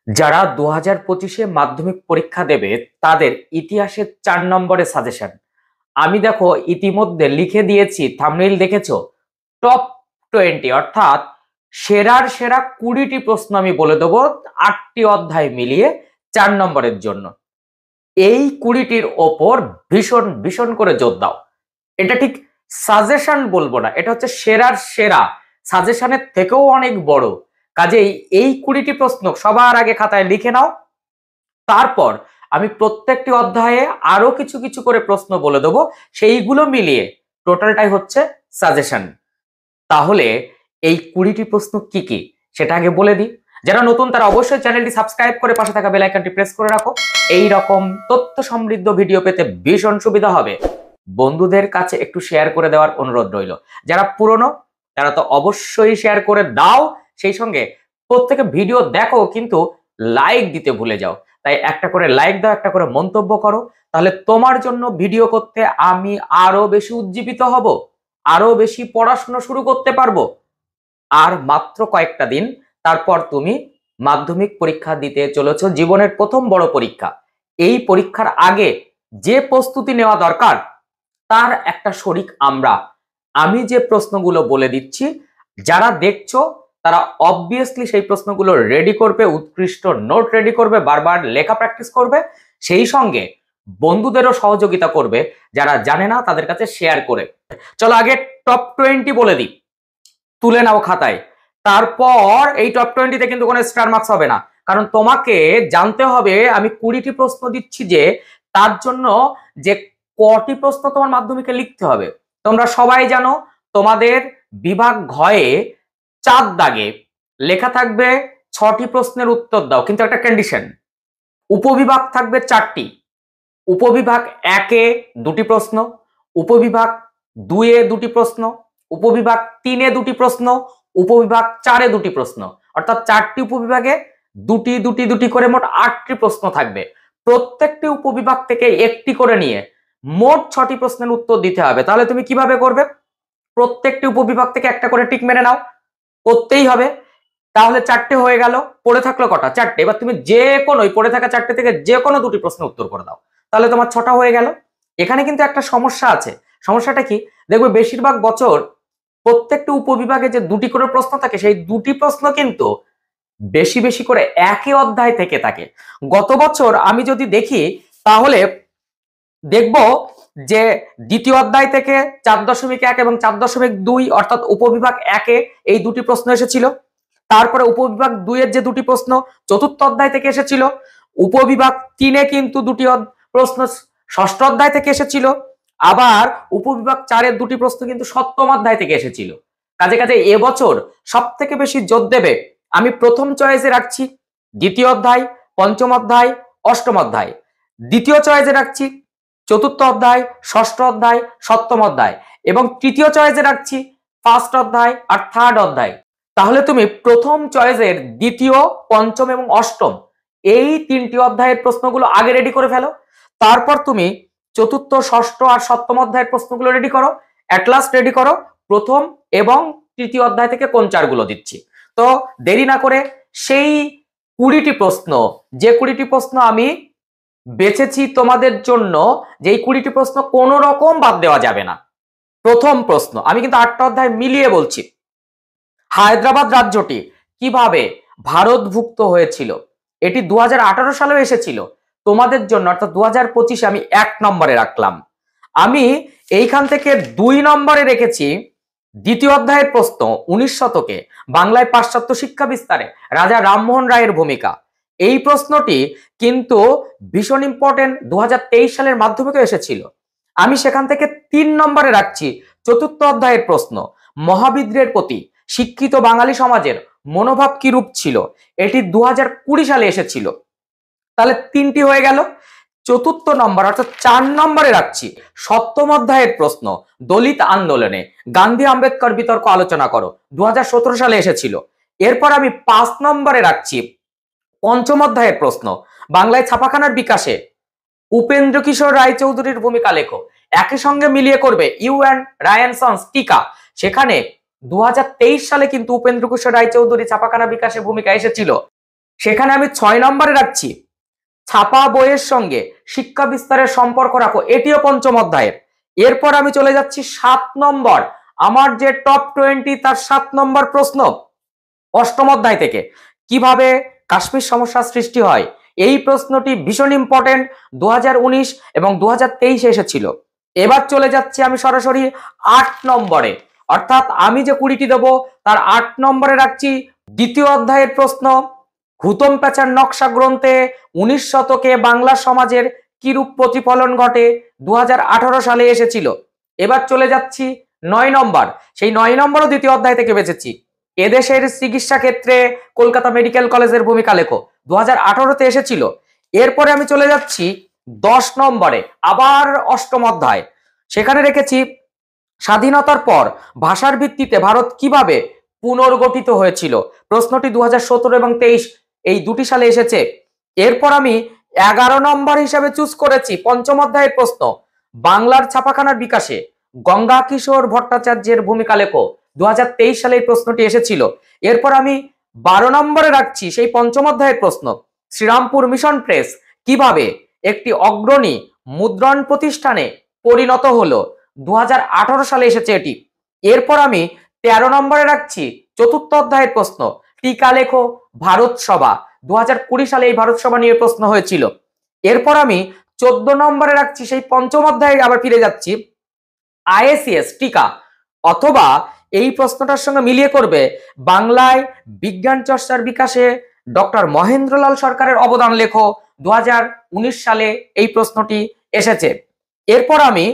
যারা 2025-এ মাধ্যমিক পরীক্ষা দেবে তাদের ইতিহাসের 4 নম্বরের সাজেশন। আমি দেখো ইতিমধ্যে লিখে দিয়েছি, থাম্বনেইল দেখেছো, টপ 20 অর্থাৎ সেরার সেরা 20টি প্রশ্ন আমি বলে দেবো 8টি অধ্যায় মিলিয়ে 4 নম্বরের জন্য। এই 20টির ওপর ভীষণ ভীষণ করে জোর দাও। এটা ঠিক সাজেশন বলবো না, এটা হচ্ছে সেরার সেরা, সাজেশনের থেকেও অনেক বড়। কাজেই এই 20টি প্রশ্ন সবার আগে খাতায় লিখে নাও। তারপর আমি প্রত্যেকটি অধ্যায়ে আরো কিছু কিছু করে প্রশ্ন বলে দেবো, সেইগুলো মিলিয়ে টোটালটাই হচ্ছে সাজেশন। তাহলে এই 20টি প্রশ্ন কি কি সেটা আগে বলে দিই। যারা নতুন তারা অবশ্যই চ্যানেলটি সাবস্ক্রাইব করে পাশে থাকা বেল আইকনটি প্রেস করে রাখো। এই রকম তথ্য সমৃদ্ধ ভিডিও পেতে ভীষণ সুবিধা হবে। বন্ধুদের কাছে একটু শেয়ার করে দেওয়ার অনুরোধ রইল। যারা পুরনো তারা তো অবশ্যই শেয়ার করে দাও, সেই সঙ্গে প্রত্যেকে ভিডিও দেখো কিন্তু লাইক দিতে ভুলে যাও। তাই একটা করে লাইক দাও, একটা করে মন্তব্য করো, তাহলে তোমার জন্য ভিডিও করতে আমি আরো বেশি উজ্জীবিত হব, আরো বেশি পড়াশোনা শুরু করতে পারবো। আর মাত্র কয়েকটা দিন, তারপর তুমি মাধ্যমিক পরীক্ষা দিতে চলেছো, জীবনের প্রথম বড় পরীক্ষা। এই পরীক্ষার আগে যে প্রস্তুতি নেওয়া দরকার তার একটা শরিক আমরা। আমি যে প্রশ্নগুলো বলে দিচ্ছি, যারা দেখছো তারা অবভিয়াসলি সেই প্রশ্নগুলো রেডি করবে, উৎকৃষ্ট নোট রেডি করবে, বারবার লেখা প্র্যাকটিস করবে, সেই সঙ্গে বন্ধুদেরও সহযোগিতা করবে যারা জানে না তাদের কাছে শেয়ার করে। চলো আগে টপ 20 বলে দিই, তুলে নাও খাতায়। তারপর এই টপ 20-তে কিন্তু কোনো স্টার মার্কস হবে না, কারণ তোমাকে জানতে হবে আমি 20টি প্রশ্ন দিচ্ছি যে তার জন্য যে কটি প্রশ্ন তোমার মাধ্যমিকে লিখতে হবে। তোমরা সবাই জানো তোমাদের বিভাগ ঘয়ে 4 দাগে লেখা থাকবে 6টি প্রশ্নের উত্তর দাও, কিন্তু একটা কন্ডিশন, উপবিভাগ থাকবে 4টি। উপবিভাগ 1-এ 2টি প্রশ্ন, উপবিভাগ 2-এ 2টি প্রশ্ন, উপবিভাগ 3-এ 2টি প্রশ্ন, উপবিভাগ 4-এ 2টি প্রশ্ন, অর্থাৎ 4টি উপবিভাগে 2টি 2টি 2টি করে মোট 8টি প্রশ্ন থাকবে। প্রত্যেকটি উপবিভাগ থেকে একটি করে নিয়ে মোট 6টি প্রশ্নের উত্তর দিতে হবে। তাহলে তুমি কিভাবে করবে? প্রত্যেকটি উপবিভাগ থেকে একটা করে টিক মেরে নাও, করতেই হবে। তাহলে 4টে হয়ে গেল, পড়ে থাকলো কটা? 4টে। এবার তুমি যে কোনো পড়ে থাকা 4টে থেকে যে কোনো 2টি প্রশ্নের উত্তর করে দাও, তাহলে তোমার 6টা হয়ে গেল। এখানে কিন্তু একটা সমস্যা আছে। সমস্যাটা কি? দেখবে বেশিরভাগ বছর প্রত্যেকটি উপবিভাগে যে 2টি করে প্রশ্ন থাকে, সেই 2টি প্রশ্ন কিন্তু বেশি বেশি করে একই অধ্যায় থেকে থাকে। গত বছর আমি যদি দেখি তাহলে দেখব যে দ্বিতীয় অধ্যায় থেকে 4.1 এবং 4.2 অর্থাৎ উপবিভাগ 1-এ এই 2টি প্রশ্ন এসেছিল। তারপরে উপবিভাগ 2-এর যে 2টি প্রশ্ন চতুর্থ অধ্যায় থেকে এসেছিল। উপবিভাগ 3-এ কিন্তু 2টি প্রশ্ন ষষ্ঠ অধ্যায় থেকে এসেছিল। আবার উপবিভাগ 4-এর 2টি প্রশ্ন কিন্তু সপ্তম অধ্যায় থেকে এসেছিল। কাজে কাজে এবছর সব থেকে বেশি জোর দেবে আমি প্রথম চয়েসে রাখছি দ্বিতীয় অধ্যায়, পঞ্চম অধ্যায়, অষ্টম অধ্যায়। দ্বিতীয় চয়েসে রাখছি চতুর্থ অধ্যায়, ষষ্ঠ অধ্যায়, সপ্তম অধ্যায়, এবং তৃতীয় চয়েসে রাখছি ফার্স্ট অধ্যায় আর থার্ড অধ্যায়। তাহলে তুমি প্রথম চয়েসের দ্বিতীয়, পঞ্চম এবং অষ্টম এই 3টি অধ্যায়ের প্রশ্নগুলো আগে রেডি করে ফেলো। তারপর তুমি চতুর্থ, ষষ্ঠ আর সপ্তম অধ্যায়ের প্রশ্নগুলো রেডি করো। অ্যাট লাস্ট রেডি করো প্রথম এবং তৃতীয় অধ্যায় থেকে কোন 4গুলো দিচ্ছি। তো দেরি না করে সেই 20টি প্রশ্ন, যে 20টি প্রশ্ন আমি বেছেছি তোমাদের জন্য, যেই 20টি প্রশ্ন কোনো রকম বাদ দেওয়া যাবে না। প্রথম প্রশ্ন, আমি কিন্তু 8টা অধ্যায় মিলিয়ে বলছি, হায়দ্রাবাদ রাজ্যটি কিভাবে ভারতভুক্ত হয়েছিল? এটি 2018 সালেও এসেছিল। তোমাদের জন্য অর্থাৎ 2025-এ আমি 1 নম্বরে রাখলাম। আমি এইখান থেকে 2 নম্বরে রেখেছি দ্বিতীয় অধ্যায়ের প্রশ্ন, 19 শতকে বাংলায় পাশ্চাত্য শিক্ষা বিস্তারে রাজা রামমোহন রায়ের ভূমিকা। এই প্রশ্নটি কিন্তু ভীষণ ইম্পর্টেন্ট, 2023 সালের মাধ্যমিকে এসেছিল। আমি সেখান থেকে 3 নম্বরে রাখছি চতুর্থ অধ্যায়ের প্রশ্ন, মহাবিদ্রের প্রতি শিক্ষিত বাঙালি সমাজের মনোভাব কি রূপ ছিল? এটি 2020 সালে এসেছিল। তাহলে 3টি হয়ে গেল। চতুর্থ নম্বর অর্থাৎ 4 নম্বরে রাখছি সপ্তম অধ্যায়ের প্রশ্ন, দলিত আন্দোলনে গান্ধী আম্বেদকর বিতর্ক আলোচনা করো, 2017 সালে এসেছিল। এরপর আমি 5 নম্বরে রাখছি পঞ্চম অধ্যায়ের প্রশ্ন, বাংলায় ছাপাখানার বিকাশে উপেন্দ্র কিশোর রায়চৌধুরীর ভূমিকা লেখো। একই সঙ্গে মিলিয়ে করবে U and Ray and sons টিকা। সেখানে 2023 সালে কিন্তু উপেন্দ্র কিশোর রায়চৌধুরী ছাপাখানা বিকাশে ভূমিকা এসেছিল। সেখানে আমি 6 নম্বরে রাখছি ছাপা বইয়ের সঙ্গে শিক্ষা বিস্তারের সম্পর্ক রাখো, এটিও পঞ্চম অধ্যায়ের। এরপর আমি চলে যাচ্ছি 7 নম্বর, আমার যে টপ 20 তার 7 নম্বর প্রশ্ন অষ্টম অধ্যায় থেকে, কিভাবে কাশ্মীর সমস্যা সৃষ্টি হয়। এই প্রশ্নটি ভীষণ ইম্পর্টেন্ট, 2019 এবং 2023 এসেছিল। এবার চলে যাচ্ছি আমি সরাসরি 8 নম্বরে, অর্থাৎ আমি যে 20টি দেবো তার 8 নম্বরে রাখছি দ্বিতীয় অধ্যায়ের প্রশ্ন, হুতম প্যাঁচার নকশা গ্রন্থে 19 শতকে বাংলা সমাজের কিরূপ প্রতিফলন ঘটে, 2018 সালে এসেছিল। এবার চলে যাচ্ছি 9 নম্বর, সেই 9 নম্বরও দ্বিতীয় অধ্যায় থেকে বেঁচেছি, এদেশের চিকিৎসা ক্ষেত্রে কলকাতা মেডিকেল কলেজের ভূমিকা লেখো, 2018-তে এসেছিল। এরপরে আমি চলে যাচ্ছি 10 নম্বরে, আবার অষ্টম অধ্যায়, সেখানে রেখেছি স্বাধীনতার পর ভাষার ভিত্তিতে ভারত কিভাবে পুনর্গঠিত হয়েছিল। প্রশ্নটি 2017 এবং 23 এই দুটি সালে এসেছে। এরপর আমি 11 নম্বর হিসাবে চুজ করেছি পঞ্চম অধ্যায়ের প্রশ্ন, বাংলার ছাপাখানার বিকাশে গঙ্গা কিশোর ভট্টাচার্যের ভূমিকা লেখো, 2023 সালে এই প্রশ্নটি এসেছিল। এরপর আমি 12 নম্বরে রাখছি সেই পঞ্চম অধ্যায়ের প্রশ্ন, শ্রীরামপুর মিশন প্রেস কিভাবে একটি অগ্রণী মুদ্রণ প্রতিষ্ঠানে পরিণত হলো, 2018 সালে এসেছে এটি। এরপর আমি 13 নম্বরে রাখছি চতুর্থ অধ্যায়ের প্রশ্ন, টিকা লেখো ভারত সভা, 2020 সালে এই ভারত সভা নিয়ে প্রশ্ন হয়েছিল। এরপর আমি 14 নম্বরে রাখছি সেই পঞ্চম অধ্যায়ে আবার ফিরে যাচ্ছি, আইএসিএস টিকা, অথবা এই প্রশ্নটার সঙ্গে মিলিয়ে করবে বাংলায় বিজ্ঞান চর্চার বিকাশে ডক্টর মহেন্দ্রলাল সরকারের অবদান লেখো, 2019 সালে এই প্রশ্নটি এসেছে। এরপর আমি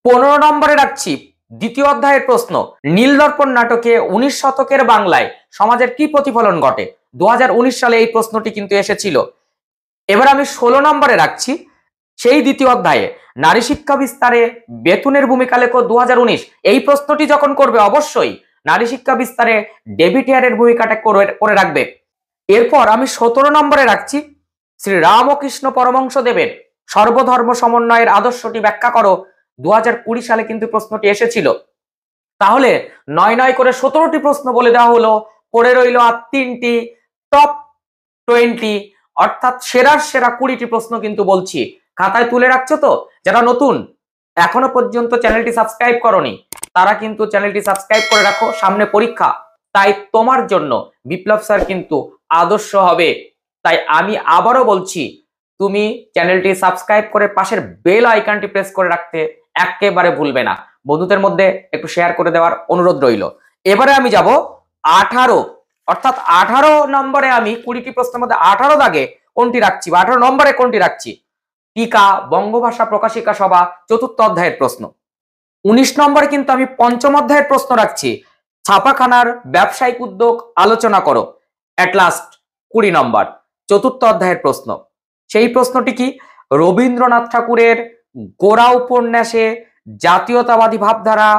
15 নম্বরে রাখছি দ্বিতীয় অধ্যায়ের প্রশ্ন, নীলদর্পণ নাটকে 19 শতকের বাংলায় সমাজের কি প্রতিফলন ঘটে, 2019 সালে এই প্রশ্নটি কিন্তু এসেছিল। এবার আমি 16 নম্বরে রাখছি সেই দ্বিতীয় অধ্যায়ে নারী শিক্ষা বিস্তারে বেতনের ভূমিকা লেখো, 2019। এই প্রশ্নটি যখন করবে অবশ্যই নারী শিক্ষা বিস্তারে ডেভিড হেয়ারের ভূমিকাটা করে রাখবে। এরপর আমি 17 নম্বরে রাখছি শ্রী রামকৃষ্ণ পরমহংস দেবের সর্বধর্ম সমন্বয়ের আদর্শটি ব্যাখ্যা করো, 2020 সালে কিন্তু প্রশ্নটি এসেছিল। তাহলে 9 করে 17টি প্রশ্ন বলে দেওয়া হলো, পড়ে রইল আর 3টি টপ 20, অর্থাৎ সেরার সেরা 20টি প্রশ্ন কিন্তু বলছি। খাতায় তুলে রাখছো তো? যারা নতুন এখনো পর্যন্ত চ্যানেলটি সাবস্ক্রাইব করনি তারা কিন্তু চ্যানেলটি সাবস্ক্রাইব করে রাখো, সামনে পরীক্ষা, তাই তোমার জন্য বিপ্লব স্যার কিন্তু আদর্শ হবে। তাই আমি আবারও বলছি, তুমি চ্যানেলটি সাবস্ক্রাইব করে পাশের বেল আইকনটি প্রেস করে রাখতে একেবারে ভুলবে না। বন্ধুদের মধ্যে একটু শেয়ার করে দেওয়ার অনুরোধ রইল। এবারে আমি যাব 18, অর্থাৎ 18 নম্বরে আমি 20টি প্রশ্নের মধ্যে 18 দাগে কোনটি রাখছি বা 18 নম্বরে কোনটি রাখছি, টিকা বঙ্গভাষা প্রকাশিকা সভা চতুর্থ অধ্যায়ের প্রশ্ন। 19 নম্বরে কিন্তু আমি পঞ্চম অধ্যায়ের প্রশ্ন রাখছি, ছাপাখানার ব্যবসায়িক উদ্যোগ আলোচনা করো, এট লাস্ট 20 নম্বর চতুর্থ অধ্যায়ের প্রশ্ন। সেই প্রশ্নটি কি, রবীন্দ্রনাথ ঠাকুরের গোরা উপন্যাসে জাতীয়তাবাদী ভাবধারা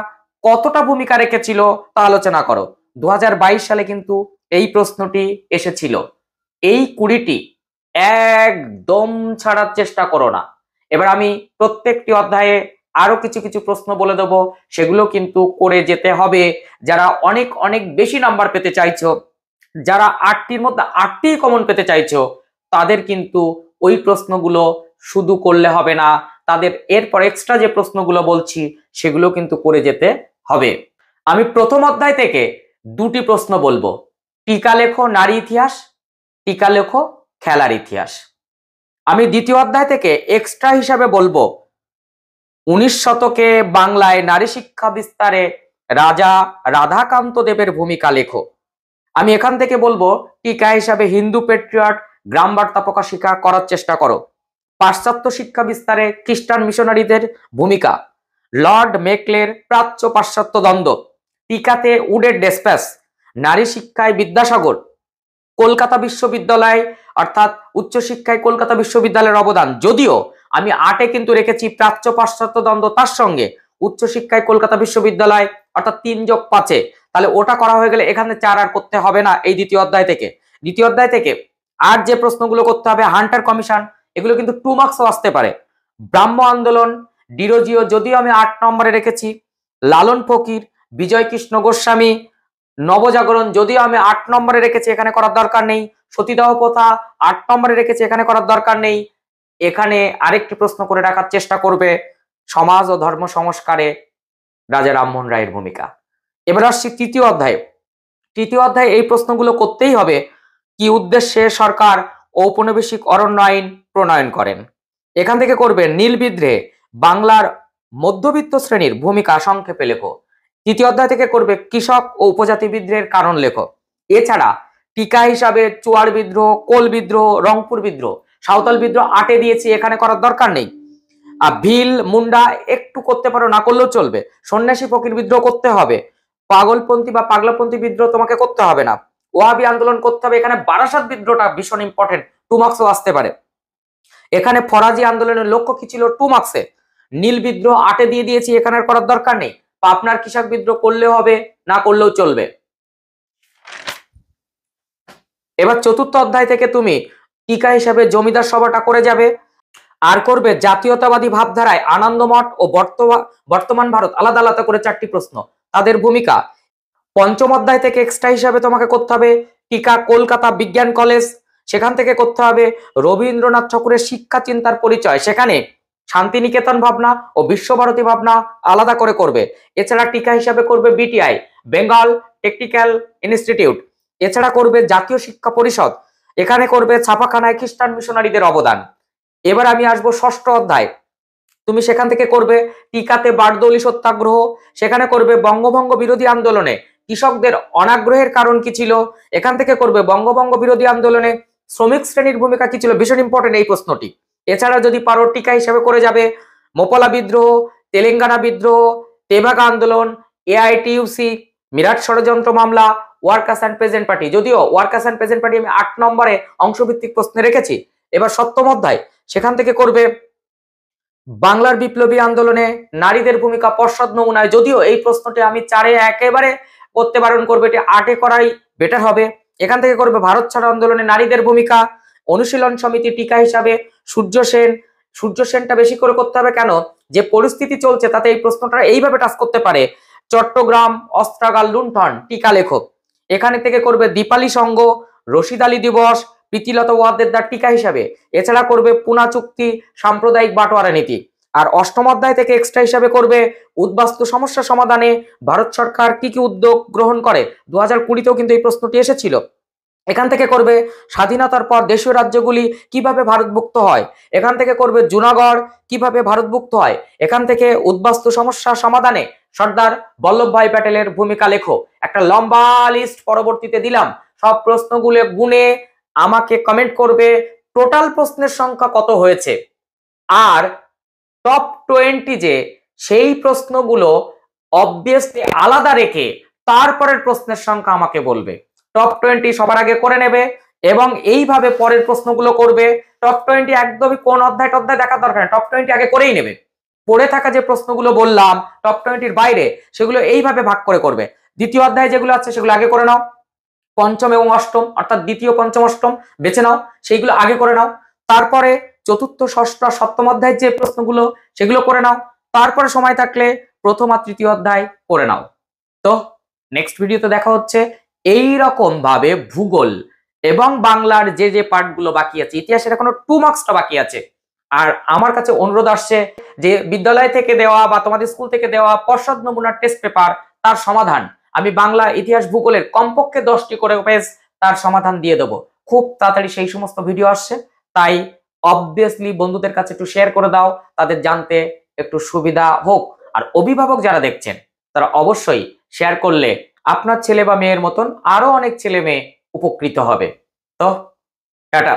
কতটা ভূমিকা রেখেছিল তা আলোচনা করো, 2022 সালে কিন্তু এই প্রশ্নটি এসেছিল। এই 20টি একদম ছাড়ার চেষ্টা করো না। এবার আমি প্রত্যেকটি অধ্যায়ে আরো কিছু কিছু প্রশ্ন বলে দেবো, সেগুলো কিন্তু করে যেতে হবে। যারা অনেক অনেক বেশি নাম্বার পেতে চাইছো, যারা 8টির মধ্যে 8টি কমন পেতে চাইছো, তাদের কিন্তু ওই প্রশ্নগুলো শুধু করলে হবে না, তাদের এরপর এক্সট্রা যে প্রশ্নগুলো বলছি সেগুলো কিন্তু করে যেতে হবে। আমি প্রথম অধ্যায় থেকে 2টি প্রশ্ন বলবো, টিকা লেখো নারী ইতিহাস, টিকা লেখো খেলার ইতিহাস। আমি দ্বিতীয় অধ্যায় থেকে এক্সট্রা হিসাবে বলবো 19 শতকে বাংলায় নারী শিক্ষা বিস্তারে রাজা রাধাকান্ত দেবের ভূমিকা লেখো। আমি এখান থেকে বলবো টিকা হিসাবে হিন্দু পেট্রিয়ট গ্রাম বার্তা প্রকাশিকা করার চেষ্টা করো। পাশ্চাত্য শিক্ষা বিস্তারে খ্রিস্টান মিশনারিদের ভূমিকা, লর্ড মেকলের প্রাচ্য পাশ্চাত্য দ্বন্দ্ব, টিকাতে উডের ডেসপ্যাস, নারী শিক্ষায় বিদ্যাসাগর, কলকাতা বিশ্ববিদ্যালয় অর্থাৎ উচ্চশিক্ষায় কলকাতা বিশ্ববিদ্যালয়ের অবদান। যদিও আমি 8-এ কিন্তু রেখেছি প্রাচ্য পাশ্চাত্য দ্বন্দ্ব, তার সঙ্গে উচ্চশিক্ষায় কলকাতা বিশ্ববিদ্যালয় অর্থাৎ 3+5, তাহলে ওটা করা হয়ে গেলে এখানে 4 আর করতে হবে না। এই দ্বিতীয় অধ্যায় থেকে আর যে প্রশ্নগুলো করতে হবে, হান্টার কমিশন, এগুলো কিন্তু 2 মার্কসও আসতে পারে। ব্রাহ্ম আন্দোলন, ডিরোজিও যদিও আমি 8 নম্বরে রেখেছি, লালন ফকির, বিজয় কৃষ্ণ গোস্বামী, নবজাগরণ যদিও আমি 8 নম্বরে রেখেছি, এখানে করার দরকার নেই। সতীদাহ প্রথা 8 নম্বরে রেখেছি, এখানে করার দরকার নেই। এখানে আরেকটি প্রশ্ন করে রাখার চেষ্টা করবে, সমাজ ও ধর্ম সংস্কারে রাজা রামমোহন রায়ের ভূমিকা। এবার আসছি তৃতীয় অধ্যায়ে। তৃতীয় অধ্যায়ে এই প্রশ্নগুলো করতেই হবে। কি উদ্দেশ্যে সরকার ঔপনিবেশিক অরণ্য আইন প্রণয়ন করেন? এখান থেকে করবে নীল বিদ্রোহে বাংলার মধ্যবিত্ত শ্রেণীর ভূমিকা সংক্ষেপে লেখো। তৃতীয় অধ্যায় থেকে করবে কৃষক ও উপজাতি বিদ্রোহের কারণ লেখো। এছাড়া টিকা হিসাবে চুয়ার বিদ্রোহ, কোল বিদ্রোহ, রংপুর বিদ্রোহ, সাঁওতাল বিদ্রোহ 8-এ দিয়েছি, এখানে করার দরকার নেই। ভিল মুন্ডা একটু করতে পারো, না করলেও চলবে। সন্ন্যাসী ফকির বিদ্রোহ করতে হবে। পাগলপন্থী বা পাগলাপন্থী বিদ্রোহ তোমাকে করতে হবে না। ওয়াহাবি আন্দোলন করতে হবে। এখানে বারাসাত বিদ্রোহটা ভীষণ ইম্পর্টেন্ট, 2 মার্কসও আসতে পারে। এখানে ফরাজি আন্দোলনের লক্ষ্য কি ছিল 2 মার্কসে। নীল বিদ্রোহ 8-এ দিয়ে দিয়েছি, এখানে করার দরকার নেই। আপনার কৃষক বিদ্রোহ করলেও হবে, না করলেও চলবে। এবার চতুর্থ অধ্যায় থেকে তুমি টিকা হিসাবে জমিদার সভাটা করে যাবে, আর করবে জাতীয়তাবাদী ভাবধারায় আনন্দমঠ ও বর্তমান ভারত আলাদা আলাদা করে 4টি প্রশ্ন, তাদের ভূমিকা। পঞ্চম অধ্যায় থেকে এক্সট্রা হিসাবে তোমাকে করতে হবে টিকা কলকাতা বিজ্ঞান কলেজ, সেখান থেকে করতে হবে রবীন্দ্রনাথ ঠাকুরের শিক্ষা চিন্তার পরিচয়, সেখানে শান্তিনিকেতন ভাবনা ও বিশ্বভারতী ভাবনা আলাদা করে করবে। এছাড়া টিকা হিসাবে করবে বিটিআই, বেঙ্গল টেকনিক্যাল ইনস্টিটিউট। এছাড়া করবে জাতীয় শিক্ষা পরিষদ, এখানে করবে ছাপাখানায় খ্রিস্টান মিশনারিদের অবদান। এবার আমি আসবো ষষ্ঠ অধ্যায়। তুমি সেখান থেকে করবে টিকাতে বারদৌলি সত্যাগ্রহ, সেখানে করবে বঙ্গভঙ্গ বিরোধী আন্দোলনে কৃষকদের অনাগ্রহের কারণ কি ছিল, এখান থেকে করবে বঙ্গভঙ্গ বিরোধী আন্দোলনে শ্রমিক শ্রেণীর ভূমিকা কি ছিল, ভীষণ ইম্পর্টেন্ট এই প্রশ্নটি। এছাড়া যদি পারো টিকা হিসেবে করে যাবে মোপলা বিদ্রোহ, তেলেঙ্গানা বিদ্রোহ, তেভাগা আন্দোলন, এআইটিইউসি, মিরাট ষড়যন্ত্র মামলা, ওয়ার্কার্স অ্যান্ড পেজেন্ট পার্টি। যদিও ওয়ার্কার্স অ্যান্ড পেজেন্ট পার্টি আমি 8 নম্বরে অংশভিত্তিক প্রশ্নে রেখেছি। এবার সপ্তম অধ্যায়, সেখান থেকে করবে বাংলার বিপ্লবী আন্দোলনে নারীদের ভূমিকা পশ্চাৎ নমুনায়। যদিও এই প্রশ্নটি আমি 4-এ একেবারে করতে বারণ করবে, এটি 8-এ করাই বেটার হবে। এখান থেকে করবে ভারত ছাড়ো আন্দোলনে নারীদের ভূমিকা। অনুশীলন সমিতি টিকা হিসাবে সূর্য সেন। সূর্য সেনটা বেশি করে করতে হবে, কেন যে পরিস্থিতি চলছে তাতে এই প্রশ্নটা এইভাবে টাচ করতে পারে। চট্টগ্রাম অস্ত্রাগার লুণ্ঠন টিকা লেখক। এখানে থেকে করবে দীপালি সংঘ, রশিদ আলী দিবস, প্রীতিলতা ওয়াদ্দেদার টিকা হিসাবে। এছাড়া করবে পুনা চুক্তি, সাম্প্রদায়িক বাটোয়ারা নীতি। আর অষ্টম অধ্যায় থেকে এক্সট্রা হিসাবে করবে উদ্বাস্তু সমস্যা সমাধানে ভারত সরকার কি কি উদ্যোগ গ্রহণ করে। 2020-তেও কিন্তু এই প্রশ্নটি এসেছিল। এখান থেকে করবে স্বাধীনতার পর দেশীয় রাজ্যগুলি কিভাবে ভারতভুক্ত হয়। এখান থেকে করবে জুনাগড় কিভাবে ভারতভুক্ত হয়। এখান থেকে উদ্বাস্তু সমস্যা সমাধানে সর্দার বল্লভভাই প্যাটেলের ভূমিকা লেখো। একটা লম্বা লিস্ট পরবর্তীতে দিলাম, সব প্রশ্নগুলো গুনে আমাকে কমেন্ট করবে টোটাল প্রশ্নের সংখ্যা কত হয়েছে। আর টপ 20 যে সেই প্রশ্নগুলো অবভিয়াসলি আলাদা রেখে তারপরের প্রশ্নের সংখ্যা আমাকে বলবে। টপ 20 সবার আগে করে নেবে এবং এইভাবে পরের প্রশ্নগুলো করবে। টপ 20 একদমই কোন অধ্যায় টধ্যায় দেখার দরকার নেই, টপ 20 আগে করেই নেবে। পড়ে থাকা যে প্রশ্নগুলো বললাম টপ 20-র বাইরে, সেগুলো এইভাবে ভাগ করে করবে। দ্বিতীয় অধ্যায়ে যেগুলো আছে সেগুলো আগে করে নাও। পঞ্চম এবং অষ্টম অর্থাৎ দ্বিতীয় পঞ্চম অষ্টম বেছে নাও, সেইগুলো আগে করে নাও। তারপরে চতুর্থ ষষ্ঠ সপ্তম অধ্যায়ের যে প্রশ্নগুলো সেগুলো করে নাও। তারপরে সময় থাকলে প্রথম আর তৃতীয় অধ্যায় করে নাও। তো নেক্সট ভিডিওতে দেখা হচ্ছে। এই রকম ভাবে ভূগোল এবং বাংলার যে যে পার্টগুলো বাকি আছে, ইতিহাসের এখনো 2 মার্কসটা বাকি আছে। আর আমার কাছে অনুরোধ আসছে যে বিদ্যালয় থেকে দেওয়া বা তোমাদের স্কুল থেকে দেওয়া পর্ষদ নমুনার টেস্ট পেপার, তার সমাধান আমি বাংলা ইতিহাস ভূগোলের কমপক্ষে 10টি করে পেজ তার সমাধান দিয়ে দেবো। খুব তাড়াতাড়ি সেই সমস্ত ভিডিও আসছে, তাই অবভিয়াসলি বন্ধুদের কাছে একটু শেয়ার করে দাও, তাদের জানতে একটু সুবিধা হোক। আর অভিভাবক যারা দেখছেন তারা অবশ্যই শেয়ার করলে আপনার ছেলে বা মেয়ের মতন আরো অনেক ছেলে মেয়ে উপকৃত হবে। তো টাটা।